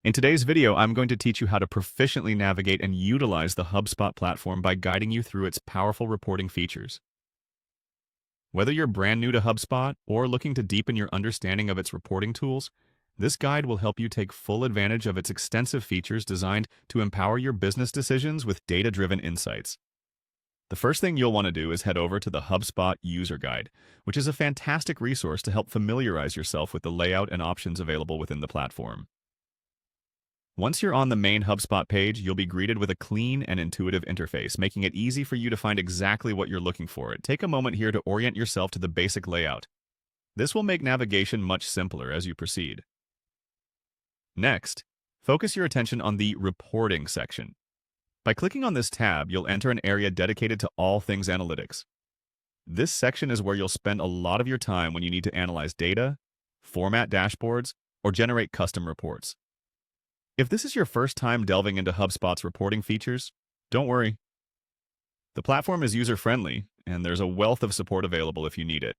In today's video, I'm going to teach you how to proficiently navigate and utilize the HubSpot platform by guiding you through its powerful reporting features. Whether you're brand new to HubSpot or looking to deepen your understanding of its reporting tools, this guide will help you take full advantage of its extensive features designed to empower your business decisions with data-driven insights. The first thing you'll want to do is head over to the HubSpot User Guide, which is a fantastic resource to help familiarize yourself with the layout and options available within the platform. Once you're on the main HubSpot page, you'll be greeted with a clean and intuitive interface, making it easy for you to find exactly what you're looking for. Take a moment here to orient yourself to the basic layout. This will make navigation much simpler as you proceed. Next, focus your attention on the Reporting section. By clicking on this tab, you'll enter an area dedicated to all things analytics. This section is where you'll spend a lot of your time when you need to analyze data, format dashboards, or generate custom reports. If this is your first time delving into HubSpot's reporting features, don't worry. The platform is user-friendly, and there's a wealth of support available if you need it.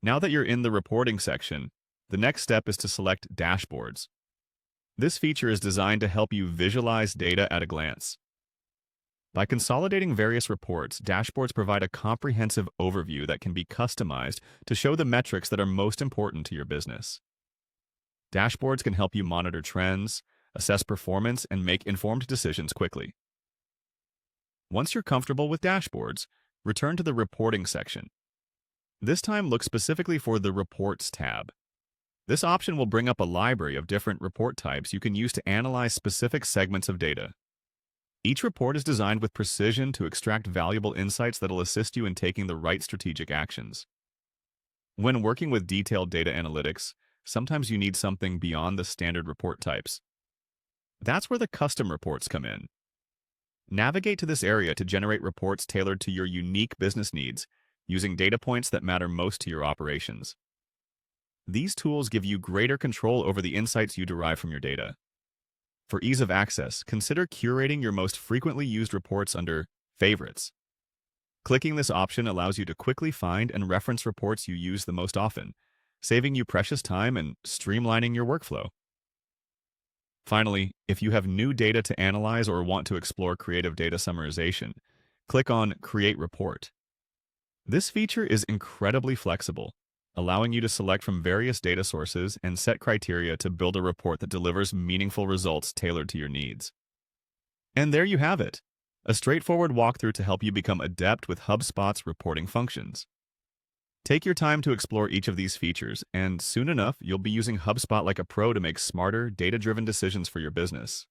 Now that you're in the reporting section, the next step is to select Dashboards. This feature is designed to help you visualize data at a glance. By consolidating various reports, dashboards provide a comprehensive overview that can be customized to show the metrics that are most important to your business. Dashboards can help you monitor trends, assess performance, and make informed decisions quickly. Once you're comfortable with dashboards, return to the Reporting section. This time, look specifically for the Reports tab. This option will bring up a library of different report types you can use to analyze specific segments of data. Each report is designed with precision to extract valuable insights that'll assist you in taking the right strategic actions. When working with detailed data analytics, sometimes you need something beyond the standard report types. That's where the custom reports come in. Navigate to this area to generate reports tailored to your unique business needs, using data points that matter most to your operations. These tools give you greater control over the insights you derive from your data. For ease of access, consider curating your most frequently used reports under Favorites. Clicking this option allows you to quickly find and reference reports you use the most often, saving you precious time and streamlining your workflow. Finally, if you have new data to analyze or want to explore creative data summarization, click on Create Report. This feature is incredibly flexible, allowing you to select from various data sources and set criteria to build a report that delivers meaningful results tailored to your needs. And there you have it, a straightforward walkthrough to help you become adept with HubSpot's reporting functions. Take your time to explore each of these features, and soon enough, you'll be using HubSpot like a pro to make smarter, data-driven decisions for your business.